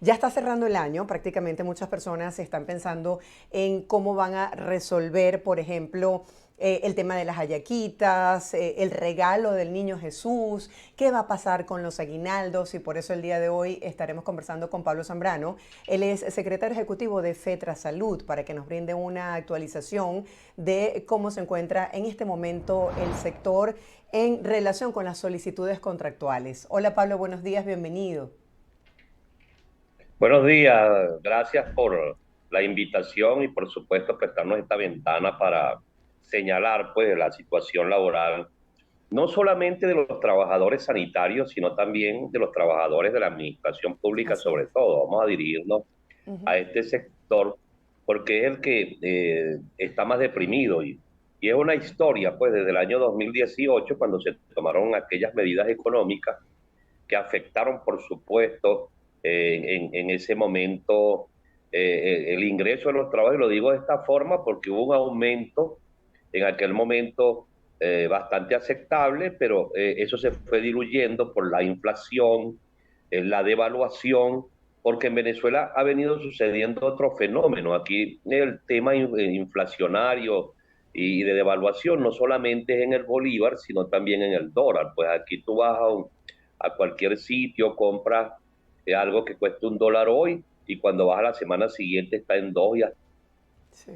Ya está cerrando el año, prácticamente muchas personas están pensando en cómo van a resolver, por ejemplo, el tema de las hallaquitas, el regalo del niño Jesús, qué va a pasar con los aguinaldos y por eso el día de hoy estaremos conversando con Pablo Zambrano. Él es secretario ejecutivo de FETRA Salud para que nos brinde una actualización de cómo se encuentra en este momento el sector en relación con las solicitudes contractuales. Hola Pablo, buenos días, bienvenido. Buenos días, gracias por la invitación y por supuesto prestarnos esta ventana para señalar pues la situación laboral, no solamente de los trabajadores sanitarios, sino también de los trabajadores de la administración pública Así sobre es. todo. Vamos a dirigirnos Ujú. a este sector porque es el que está más deprimido y es una historia pues desde el año 2018 cuando se tomaron aquellas medidas económicas que afectaron, por supuesto, en ese momento el ingreso de los trabajos, y lo digo de esta forma porque hubo un aumento en aquel momento bastante aceptable, pero eso se fue diluyendo por la inflación, la devaluación, porque en Venezuela ha venido sucediendo otro fenómeno. Aquí el tema inflacionario y de devaluación no solamente es en el bolívar, sino también en el dólar. Pues aquí tú vas a cualquier sitio, compras algo que cueste $1 hoy y cuando vas a la semana siguiente está en 2 y hasta Sí.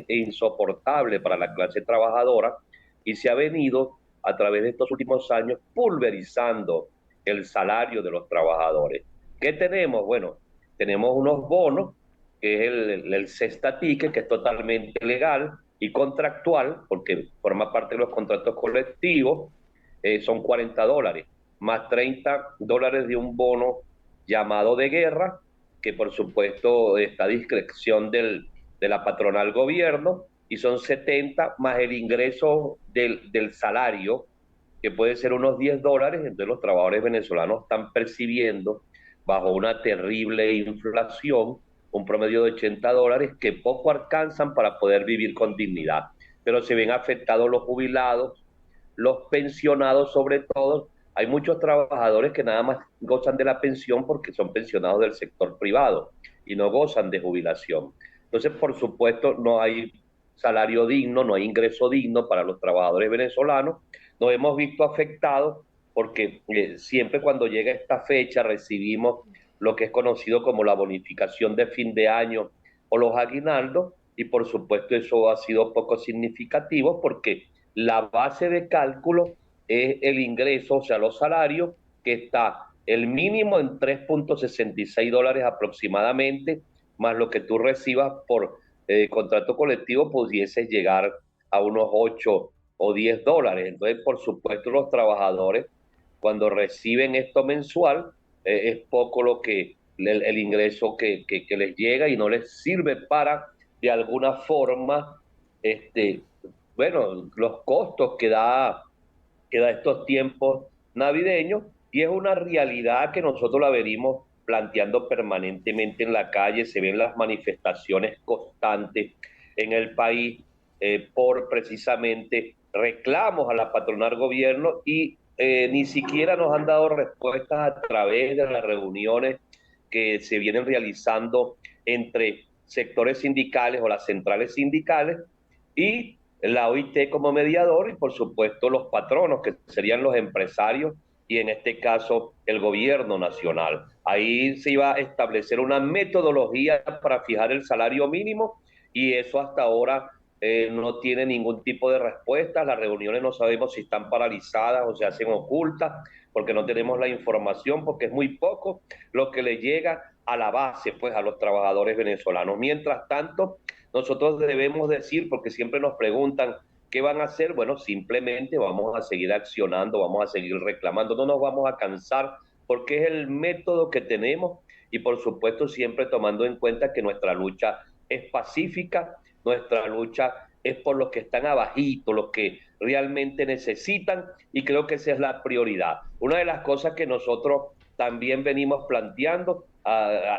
insoportable para la clase trabajadora y se ha venido a través de estos últimos años pulverizando el salario de los trabajadores. ¿Qué tenemos? Bueno, tenemos unos bonos, que es el Cesta Ticket, que es totalmente legal y contractual, porque forma parte de los contratos colectivos, son $40, más $30 de un bono llamado de guerra, que por supuesto está a discreción de la patronal gobierno, y son 70 más el ingreso del salario, que puede ser unos $10, entonces los trabajadores venezolanos están percibiendo bajo una terrible inflación un promedio de $80 que poco alcanzan para poder vivir con dignidad. Pero se ven afectados los jubilados, los pensionados sobre todo. Hay muchos trabajadores que nada más gozan de la pensión porque son pensionados del sector privado y no gozan de jubilación. Entonces, por supuesto, no hay salario digno, no hay ingreso digno para los trabajadores venezolanos. Nos hemos visto afectados porque siempre cuando llega esta fecha recibimos lo que es conocido como la bonificación de fin de año o los aguinaldos, y por supuesto eso ha sido poco significativo porque la base de cálculo es el ingreso, o sea, los salarios, que está el mínimo en $3.66 aproximadamente, más lo que tú recibas por contrato colectivo pudiese llegar a unos $8 o $10. Entonces, por supuesto, los trabajadores, cuando reciben esto mensual, es poco lo que el ingreso que les llega y no les sirve para, de alguna forma, bueno, los costos que da estos tiempos navideños, y es una realidad que nosotros la venimos planteando permanentemente en la calle. Se ven las manifestaciones constantes en el país por precisamente reclamos a la patronal gobierno, y ni siquiera nos han dado respuestas a través de las reuniones que se vienen realizando entre sectores sindicales o las centrales sindicales y la OIT como mediador, y por supuesto los patronos, que serían los empresarios, y en este caso el gobierno nacional. Ahí se iba a establecer una metodología para fijar el salario mínimo, y eso hasta ahora no tiene ningún tipo de respuesta. Las reuniones no sabemos si están paralizadas o se hacen ocultas, porque no tenemos la información, porque es muy poco lo que le llega a la base, pues a los trabajadores venezolanos. Mientras tanto, nosotros debemos decir, porque siempre nos preguntan qué van a hacer, bueno, simplemente vamos a seguir accionando, vamos a seguir reclamando, no nos vamos a cansar, porque es el método que tenemos, y por supuesto siempre tomando en cuenta que nuestra lucha es pacífica, nuestra lucha es por los que están abajito, los que realmente necesitan, y creo que esa es la prioridad. Una de las cosas que nosotros también venimos planteando,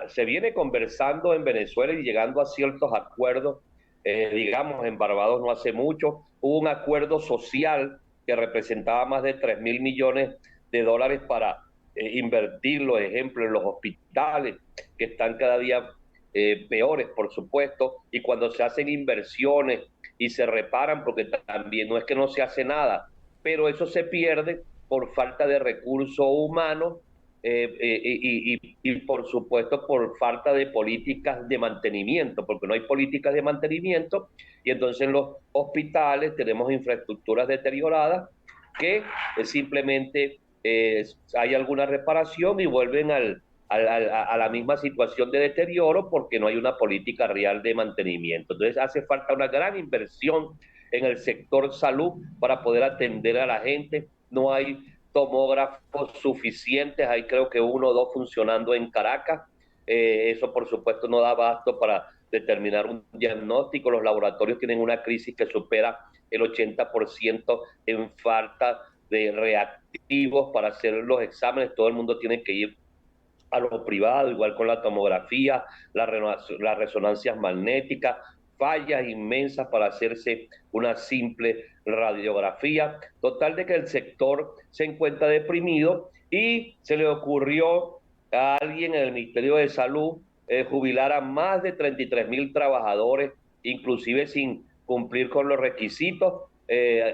se viene conversando en Venezuela y llegando a ciertos acuerdos, digamos, en Barbados no hace mucho, hubo un acuerdo social que representaba más de 3.000 millones de dólares para invertir, los ejemplos en los hospitales, que están cada día peores, por supuesto, y cuando se hacen inversiones y se reparan, porque también no es que no se hace nada, pero eso se pierde por falta de recursos humanos y por supuesto por falta de políticas de mantenimiento, porque no hay políticas de mantenimiento y entonces en los hospitales tenemos infraestructuras deterioradas que simplemente hay alguna reparación y vuelven a la misma situación de deterioro porque no hay una política real de mantenimiento. Entonces hace falta una gran inversión en el sector salud para poder atender a la gente. No hay tomógrafos suficientes, hay creo que uno o dos funcionando en Caracas. Eso por supuesto no da abasto para determinar un diagnóstico. Los laboratorios tienen una crisis que supera el 80% en falta de reactivos para hacer los exámenes. Todo el mundo tiene que ir a lo privado, igual con la tomografía, las resonancias magnéticas, fallas inmensas para hacerse una simple radiografía. Total de que el sector se encuentra deprimido y se le ocurrió a alguien en el Ministerio de Salud jubilar a más de 33.000 trabajadores, inclusive sin cumplir con los requisitos.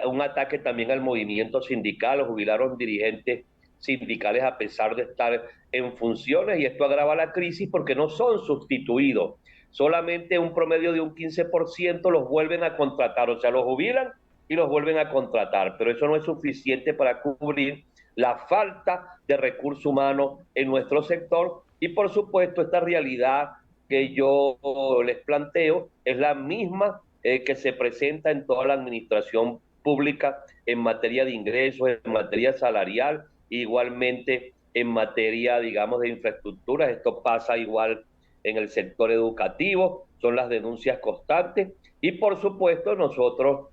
Un ataque también al movimiento sindical, jubilaron dirigentes sindicales a pesar de estar en funciones y esto agrava la crisis porque no son sustituidos. Solamente un promedio de un 15% los vuelven a contratar, o sea, los jubilan y los vuelven a contratar, pero eso no es suficiente para cubrir la falta de recursos humanos en nuestro sector y por supuesto esta realidad que yo les planteo es la misma que se presenta en toda la administración pública en materia de ingresos, en materia salarial, igualmente en materia, digamos, de infraestructuras. Esto pasa igual en el sector educativo, son las denuncias constantes y por supuesto nosotros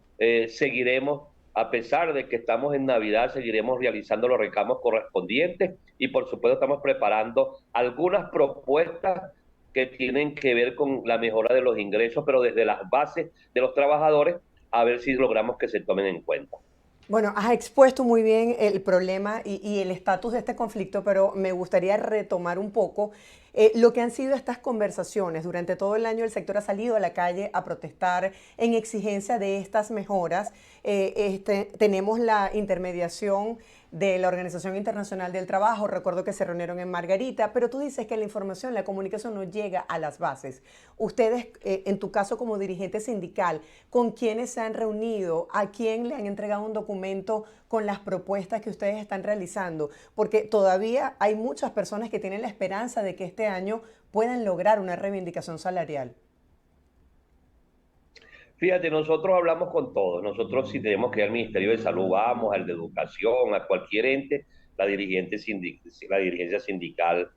seguiremos, a pesar de que estamos en Navidad, seguiremos realizando los reclamos correspondientes y por supuesto estamos preparando algunas propuestas que tienen que ver con la mejora de los ingresos, pero desde las bases de los trabajadores, a ver si logramos que se tomen en cuenta. Bueno, has expuesto muy bien el problema y el estatus de este conflicto, pero me gustaría retomar un poco lo que han sido estas conversaciones. Durante todo el año el sector ha salido a la calle a protestar en exigencia de estas mejoras. Tenemos la intermediación de la Organización Internacional del Trabajo, recuerdo que se reunieron en Margarita, pero tú dices que la información, la comunicación no llega a las bases. Ustedes, en tu caso como dirigente sindical, ¿con quiénes se han reunido? ¿A quién le han entregado un documento con las propuestas que ustedes están realizando? Porque todavía hay muchas personas que tienen la esperanza de que este año puedan lograr una reivindicación salarial. Fíjate, nosotros hablamos con todos. Nosotros si tenemos que ir al Ministerio de Salud, vamos, al de Educación, a cualquier ente, la dirigencia sindical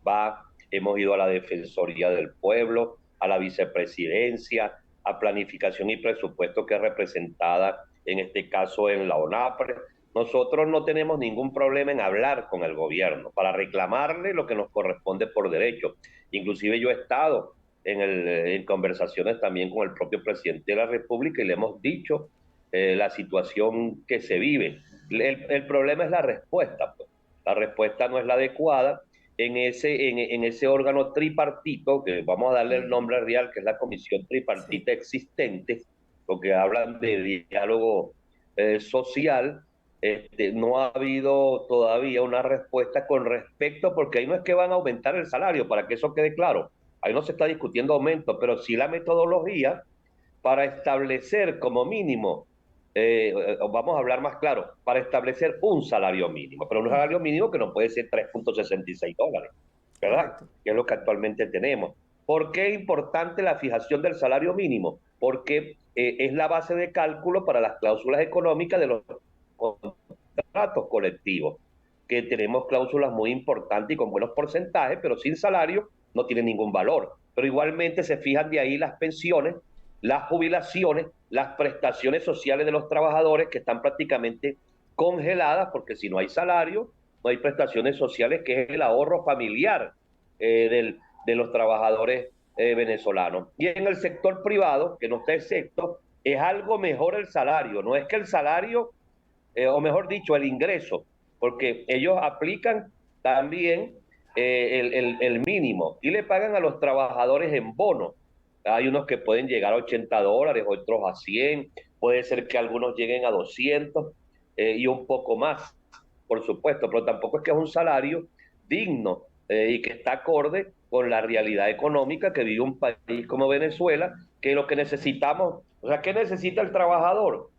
va. Hemos ido a la Defensoría del Pueblo, a la Vicepresidencia, a Planificación y Presupuesto, que es representada en este caso en la ONAPRE. Nosotros no tenemos ningún problema en hablar con el gobierno para reclamarle lo que nos corresponde por derecho. Inclusive yo he estado en conversaciones también con el propio presidente de la República y le hemos dicho la situación que se vive. El problema es la respuesta, pues. La respuesta no es la adecuada. En ese órgano tripartito, que vamos a darle el nombre real, que es la comisión tripartita existente, porque hablan de diálogo social, no ha habido todavía una respuesta con respecto, porque ahí no es que van a aumentar el salario, para que eso quede claro. Ahí no se está discutiendo aumento, pero sí la metodología para establecer como mínimo, vamos a hablar más claro, para establecer un salario mínimo, pero un salario mínimo que no puede ser $3.66, ¿verdad? Correcto. Que es lo que actualmente tenemos. ¿Por qué es importante la fijación del salario mínimo? Porque es la base de cálculo para las cláusulas económicas de los contratos colectivos, que tenemos cláusulas muy importantes y con buenos porcentajes, pero sin salario no tienen ningún valor. Pero igualmente se fijan de ahí las pensiones, las jubilaciones, las prestaciones sociales de los trabajadores que están prácticamente congeladas, porque si no hay salario, no hay prestaciones sociales, que es el ahorro familiar de los trabajadores venezolanos. Y en el sector privado, que no está excepto, es algo mejor el salario. No es que el salario, o mejor dicho, el ingreso, porque ellos aplican también el mínimo y le pagan a los trabajadores en bono. Hay unos que pueden llegar a $80, otros a 100, puede ser que algunos lleguen a 200 y un poco más, por supuesto, pero tampoco es que es un salario digno y que está acorde con la realidad económica que vive un país como Venezuela, que lo que necesitamos, o sea, ¿qué necesita el trabajador?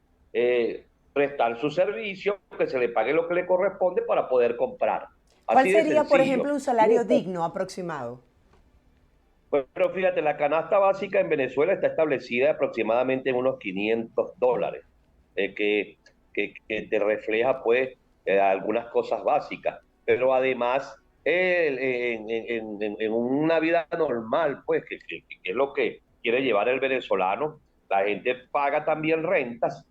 Prestar su servicio, que se le pague lo que le corresponde para poder comprar. ¿Cuál Así de sería, por ejemplo, sencillo. un salario digno aproximado? Pero fíjate, la canasta básica en Venezuela está establecida aproximadamente en unos $500, eh, que, que te refleja pues algunas cosas básicas. Pero además, en una vida normal, pues, que es lo que quiere llevar el venezolano, la gente paga también rentas.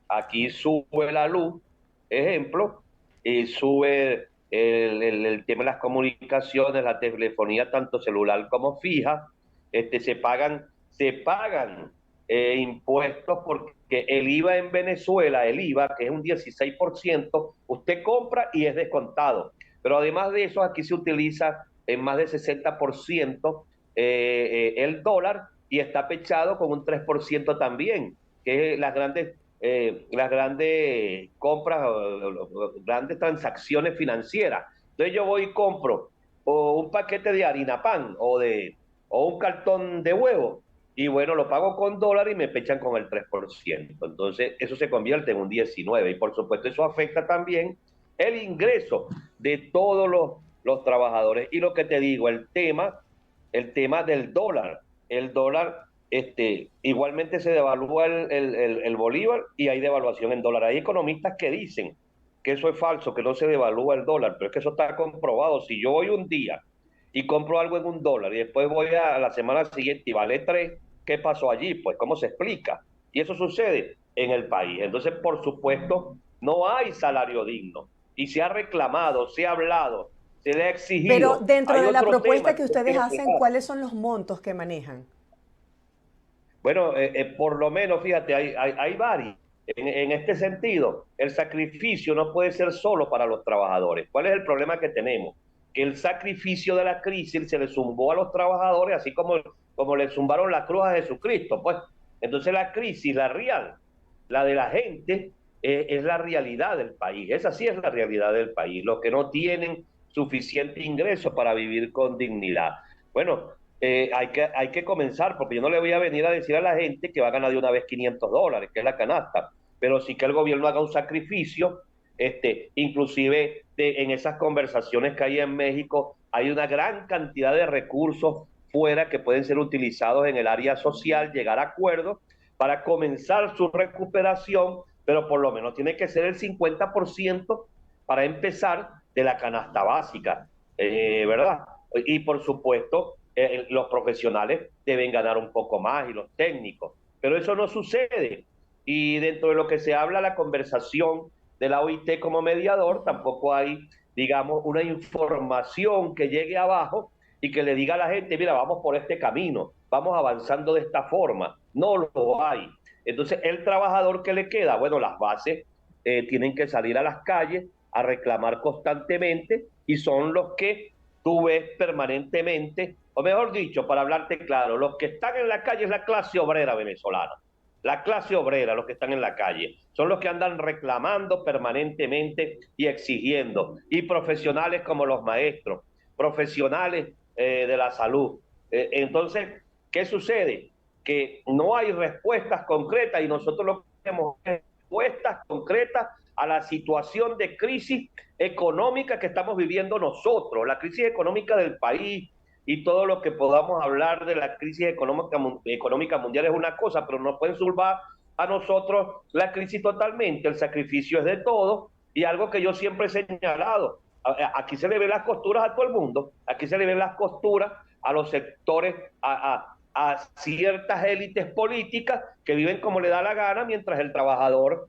Aquí sube la luz, ejemplo, y sube el tema de las comunicaciones, la telefonía, tanto celular como fija, se pagan impuestos porque el IVA en Venezuela, el IVA, que es un 16%, usted compra y es descontado. Pero además de eso, aquí se utiliza en más de 60% el dólar y está pechado con un 3% también, que es las grandes compras, grandes transacciones financieras. Entonces yo voy y compro o un paquete de harina pan o un cartón de huevo y bueno, lo pago con dólar y me pechan con el 3%. Entonces eso se convierte en un 19% y por supuesto eso afecta también el ingreso de todos los trabajadores. Y lo que te digo, el tema del dólar. El dólar, igualmente se devalúa el bolívar y hay devaluación en dólar. Hay economistas que dicen que eso es falso, que no se devalúa el dólar, pero es que eso está comprobado. Si yo voy un día y compro algo en un dólar y después voy a la semana siguiente y vale 3, ¿qué pasó allí? Pues, ¿cómo se explica? Y eso sucede en el país. Entonces, por supuesto, no hay salario digno. Y se ha reclamado, se ha hablado, se le ha Pero exigido. dentro Hay de la otro tema propuesta que que yo ustedes quiero hacen, tocar. ¿cuáles son los montos que manejan? Bueno, por lo menos, fíjate, hay varios. En este sentido, el sacrificio no puede ser solo para los trabajadores. ¿Cuál es el problema que tenemos? Que el sacrificio de la crisis se le zumbó a los trabajadores, así como le zumbaron la cruz a Jesucristo. Pues, entonces la crisis, la real, la de la gente, es la realidad del país. Esa sí es la realidad del país. Los que no tienen suficiente ingreso para vivir con dignidad. Bueno, hay que comenzar, porque yo no le voy a venir a decir a la gente que va a ganar de una vez $500, que es la canasta, pero sí que el gobierno haga un sacrificio, inclusive en esas conversaciones que hay en México, hay una gran cantidad de recursos fuera que pueden ser utilizados en el área social, llegar a acuerdos para comenzar su recuperación, pero por lo menos tiene que ser el 50% para empezar de la canasta básica, ¿verdad? Y por supuesto, los profesionales deben ganar un poco más y los técnicos, pero eso no sucede. Y dentro de lo que se habla, la conversación de la OIT como mediador, tampoco hay, digamos, una información que llegue abajo y que le diga a la gente, mira, vamos por este camino, vamos avanzando de esta forma. No lo hay. Entonces, el trabajador que le queda, bueno, las bases tienen que salir a las calles a reclamar constantemente y son los que tú ves permanentemente, o mejor dicho, para hablarte claro, los que están en la calle es la clase obrera venezolana. La clase obrera, los que están en la calle, son los que andan reclamando permanentemente y exigiendo. Y profesionales como los maestros, profesionales de la salud. Entonces, ¿qué sucede? Que no hay respuestas concretas y nosotros lo que tenemos es respuestas concretas a la situación de crisis económica que estamos viviendo nosotros, la crisis económica del país y todo lo que podamos hablar de la crisis económica mundial es una cosa, pero no pueden surbar a nosotros la crisis totalmente, el sacrificio es de todos y algo que yo siempre he señalado, aquí se le ven las costuras a todo el mundo, aquí se le ven las costuras a los sectores, a ciertas élites políticas que viven como le da la gana, mientras el trabajador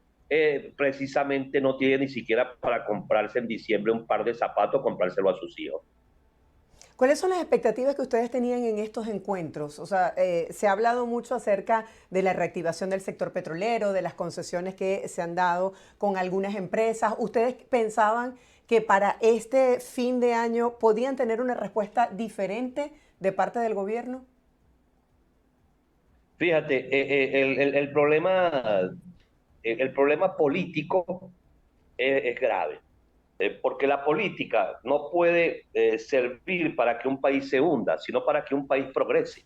precisamente no tiene ni siquiera para comprarse en diciembre un par de zapatos, comprárselo a sus hijos. ¿Cuáles son las expectativas que ustedes tenían en estos encuentros? O sea, se ha hablado mucho acerca de la reactivación del sector petrolero, de las concesiones que se han dado con algunas empresas. ¿Ustedes pensaban que para este fin de año podrían tener una respuesta diferente de parte del gobierno? Fíjate, el problema político es grave, porque la política no puede servir para que un país se hunda, sino para que un país progrese.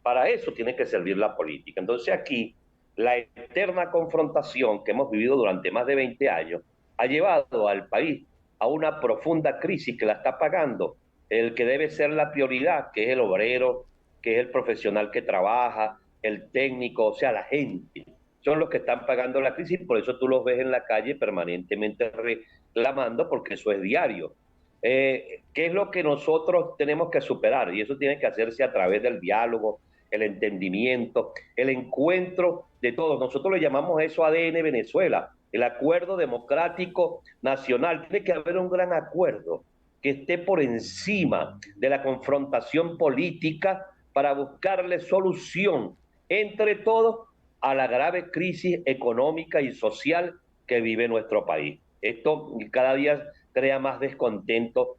Para eso tiene que servir la política. Entonces aquí la eterna confrontación que hemos vivido durante más de 20 años ha llevado al país a una profunda crisis que la está pagando el que debe ser la prioridad, que es el obrero, que es el profesional que trabaja, el técnico, o sea, la gente. Son los que están pagando la crisis, por eso tú los ves en la calle permanentemente reclamando, porque eso es diario. ¿Qué es lo que nosotros tenemos que superar? Y eso tiene que hacerse a través del diálogo, el entendimiento, el encuentro de todos. Nosotros le llamamos eso ADN Venezuela, el acuerdo democrático nacional. Tiene que haber un gran acuerdo que esté por encima de la confrontación política para buscarle solución entre todos a la grave crisis económica y social que vive nuestro país. Esto cada día crea más descontento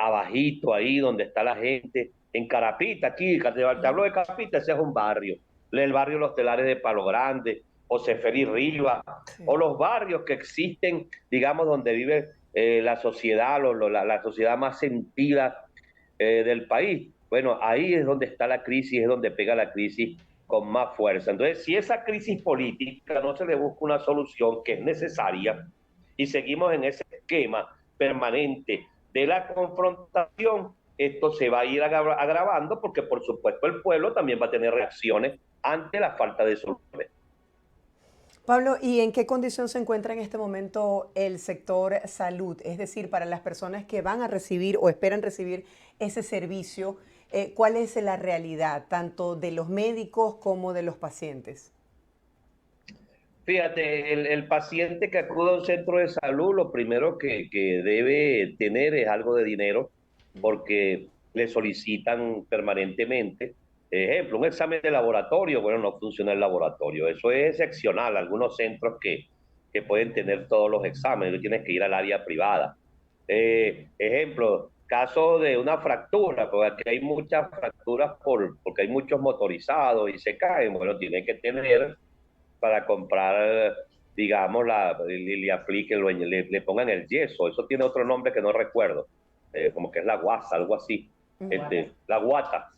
abajito ahí donde está la gente, en Carapita, aquí, te hablo de Carapita, ese es un barrio, el barrio Los Telares de Palo Grande, José Félix Rivas, Sí. o los barrios que existen, digamos, donde vive la sociedad, la sociedad más sentida del país. Bueno, ahí es donde está la crisis, es donde pega la crisis con más fuerza. Entonces, si esa crisis política no se le busca una solución que es necesaria y seguimos en ese esquema permanente de la confrontación, esto se va a ir agravando porque, por supuesto, el pueblo también va a tener reacciones ante la falta de soluciones. Pablo, ¿y en qué condición se encuentra en este momento el sector salud? Es decir, para las personas que van a recibir o esperan recibir ese servicio, ¿cuál es la realidad, tanto de los médicos como de los pacientes? Fíjate, el paciente que acude a un centro de salud, lo primero que debe tener es algo de dinero, porque le solicitan permanentemente. Ejemplo, un examen de laboratorio, bueno, no funciona el laboratorio. Eso es excepcional. Algunos centros que pueden tener todos los exámenes, tú tienes que ir al área privada. Ejemplo, caso de una fractura, porque aquí hay muchas fracturas porque hay muchos motorizados y se caen, bueno, tienen que tener para comprar, digamos, le apliquen, le pongan el yeso. Eso tiene otro nombre que no recuerdo, como que es la guasa, algo así. La guata,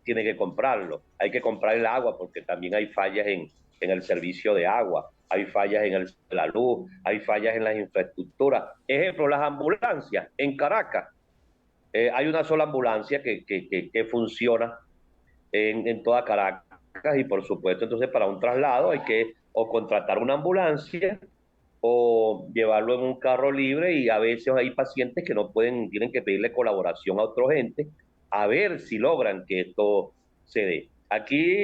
tiene que comprarlo. Hay que comprar el agua porque también hay fallas en el servicio de agua, hay fallas en la luz, hay fallas en las infraestructuras. Ejemplo, las ambulancias en Caracas. Hay una sola ambulancia que funciona en toda Caracas y por supuesto entonces para un traslado hay que o contratar una ambulancia o llevarlo en un carro libre y a veces hay pacientes que no pueden, tienen que pedirle colaboración a otro gente a ver si logran que esto se dé. Aquí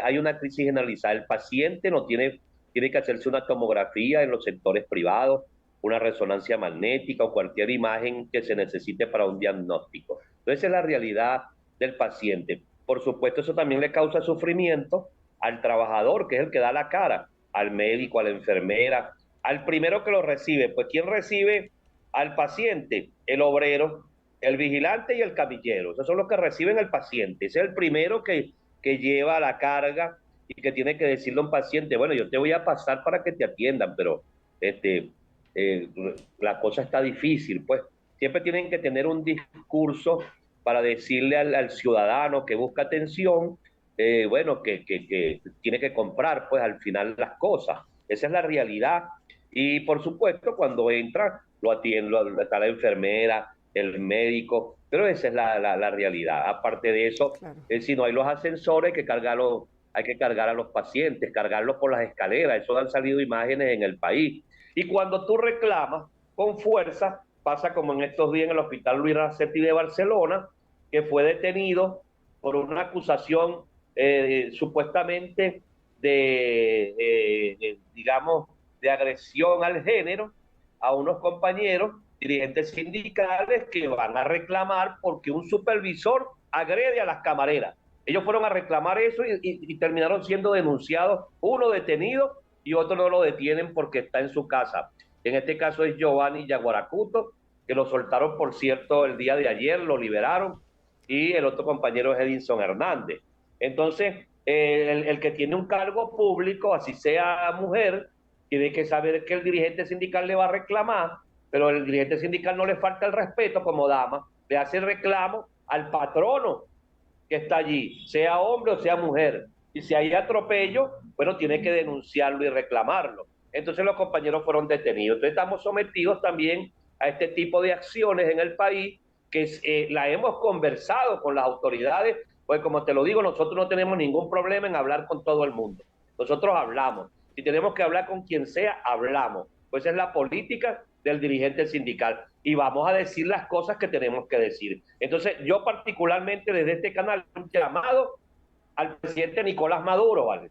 hay una crisis generalizada, el paciente no tiene que hacerse una tomografía en los sectores privados, una resonancia magnética o cualquier imagen que se necesite para un diagnóstico. Entonces esa es la realidad del paciente. Por supuesto, eso también le causa sufrimiento al trabajador, que es el que da la cara, al médico, a la enfermera, al primero que lo recibe. Pues ¿quién recibe al paciente? El obrero, el vigilante y el camillero. Esos son los que reciben al paciente. Ese es el primero que lleva la carga y que tiene que decirle a un paciente, bueno, yo te voy a pasar para que te atiendan, pero este, eh, la cosa está difícil, pues. Siempre tienen que tener un discurso para decirle al ciudadano que busca atención, bueno, que tiene que comprar, pues al final las cosas. Esa es la realidad. Y por supuesto, cuando entra, lo atiende, está la enfermera, el médico, pero esa es la realidad. Aparte de eso, Claro. si no hay los ascensores, hay que cargar a los pacientes, cargarlos por las escaleras. Eso han salido imágenes en el país. Y cuando tú reclamas con fuerza, pasa como en estos días en el Hospital Luis Racetti de Barcelona, que fue detenido por una acusación supuestamente digamos, de agresión al género a unos compañeros dirigentes sindicales que van a reclamar porque un supervisor agrede a las camareras. Ellos fueron a reclamar eso y terminaron siendo denunciados, uno detenido y otro no lo detienen porque está en su casa. En este caso es Giovanni Yaguaracuto, que lo soltaron, por cierto, el día de ayer, lo liberaron, y el otro compañero es Edinson Hernández. Entonces, el que tiene un cargo público, así sea mujer, tiene que saber que el dirigente sindical le va a reclamar, pero el dirigente sindical no le falta el respeto como dama, le hace reclamo al patrono que está allí, sea hombre o sea mujer. Y si hay atropello, bueno, tiene que denunciarlo y reclamarlo. Entonces los compañeros fueron detenidos. Entonces estamos sometidos también a este tipo de acciones en el país que la hemos conversado con las autoridades, pues como te lo digo, nosotros no tenemos ningún problema en hablar con todo el mundo. Nosotros hablamos. Si tenemos que hablar con quien sea, hablamos. Pues es la política del dirigente sindical y vamos a decir las cosas que tenemos que decir. Entonces, yo particularmente desde este canal un llamado al presidente Nicolás Maduro, ¿vale?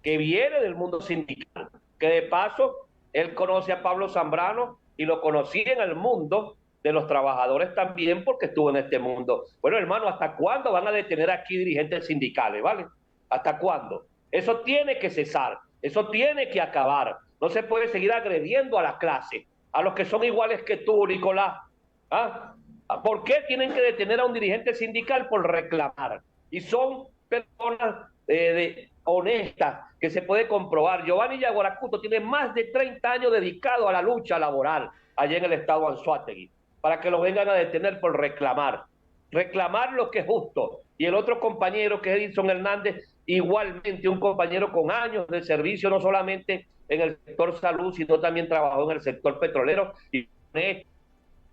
Que viene del mundo sindical, que de paso él conoce a Pablo Zambrano y lo conocía en el mundo de los trabajadores también porque estuvo en este mundo. Bueno, hermano, ¿hasta cuándo van a detener aquí dirigentes sindicales, ¿vale? ¿Hasta cuándo? Eso tiene que cesar, eso tiene que acabar. No se puede seguir agrediendo a la clase, a los que son iguales que tú, Nicolás. ¿Ah? ¿Por qué tienen que detener a un dirigente sindical por reclamar? Y son personas honestas que se puede comprobar. Giovanni Yaguaracuto tiene más de 30 años dedicado a la lucha laboral allá en el estado Anzoátegui, para que lo vengan a detener por reclamar. Reclamar lo que es justo. Y el otro compañero, que es Edinson Hernández, igualmente un compañero con años de servicio, no solamente en el sector salud, sino también trabajó en el sector petrolero y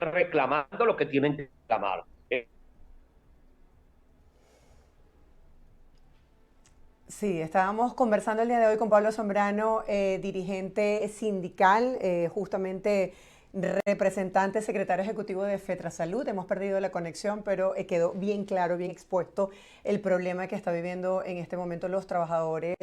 reclamando lo que tienen que reclamar. Sí, estábamos conversando el día de hoy con Pablo Zambrano, dirigente sindical, justamente representante, secretario ejecutivo de FETRASalud. Hemos perdido la conexión, pero quedó bien claro, bien expuesto el problema que está viviendo en este momento los trabajadores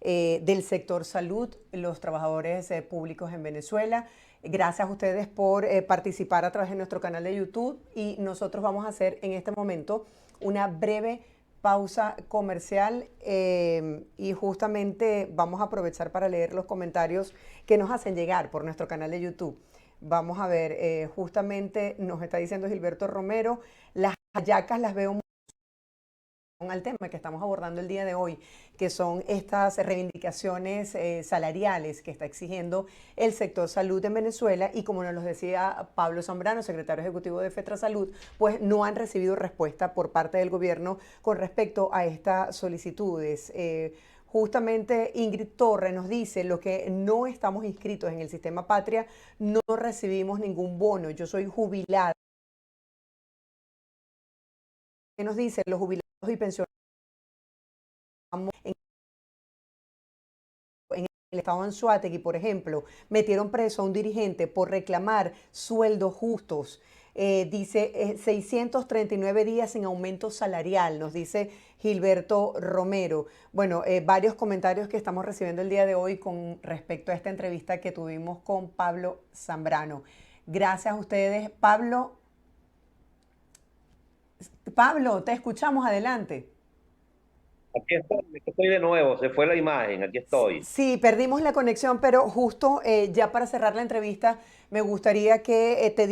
del sector salud, los trabajadores públicos en Venezuela. Gracias a ustedes por participar a través de nuestro canal de YouTube, y nosotros vamos a hacer en este momento una breve pausa comercial y justamente vamos a aprovechar para leer los comentarios que nos hacen llegar por nuestro canal de YouTube. Vamos a ver, justamente nos está diciendo Gilberto Romero, las hallacas las veo al tema que estamos abordando el día de hoy, que son estas reivindicaciones salariales que está exigiendo el sector salud en Venezuela, y como nos lo decía Pablo Zambrano, secretario ejecutivo de FETRASalud, pues no han recibido respuesta por parte del gobierno con respecto a estas solicitudes. Justamente Ingrid Torre nos dice: lo que no estamos inscritos en el sistema Patria, no recibimos ningún bono. Yo soy jubilada. ¿Qué nos dice? Los jubilados y pensionados en el estado de Anzoátegui, por ejemplo, metieron preso a un dirigente por reclamar sueldos justos. Dice 639 días sin aumento salarial, nos dice Gilberto Romero. Bueno, varios comentarios que estamos recibiendo el día de hoy con respecto a esta entrevista que tuvimos con Pablo Zambrano. Gracias a ustedes. Pablo, te escuchamos, adelante. Aquí estoy de nuevo, se fue la imagen, aquí estoy. Sí, perdimos la conexión, pero justo ya para cerrar la entrevista, me gustaría que te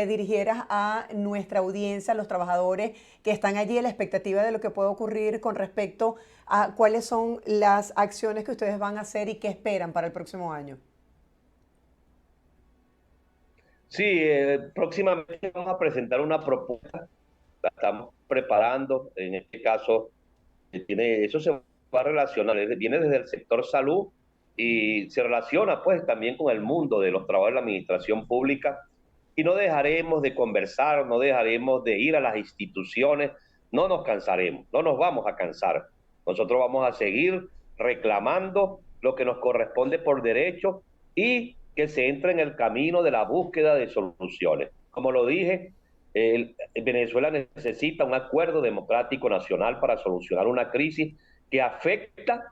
dirigieras a nuestra audiencia, a los trabajadores que están allí, a la expectativa de lo que puede ocurrir con respecto a cuáles son las acciones que ustedes van a hacer y qué esperan para el próximo año. Sí, próximamente vamos a presentar una propuesta, la estamos preparando, en este caso, eso se va a relacionar, viene desde el sector salud y se relaciona pues también con el mundo de los trabajadores de la administración pública, y no dejaremos de conversar, no dejaremos de ir a las instituciones, no nos cansaremos, no nos vamos a cansar. Nosotros vamos a seguir reclamando lo que nos corresponde por derecho y que se entre en el camino de la búsqueda de soluciones. Como lo dije, Venezuela necesita un acuerdo democrático nacional para solucionar una crisis que afecta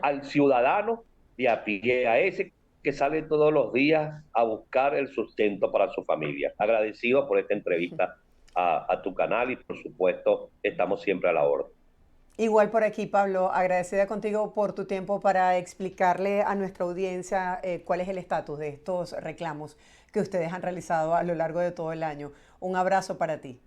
al ciudadano de a pie, a ese que sale todos los días a buscar el sustento para su familia. Agradecido por esta entrevista a tu canal y por supuesto estamos siempre a la orden. Igual por aquí, Pablo, agradecida contigo por tu tiempo para explicarle a nuestra audiencia cuál es el estatus de estos reclamos que ustedes han realizado a lo largo de todo el año. Un abrazo para ti.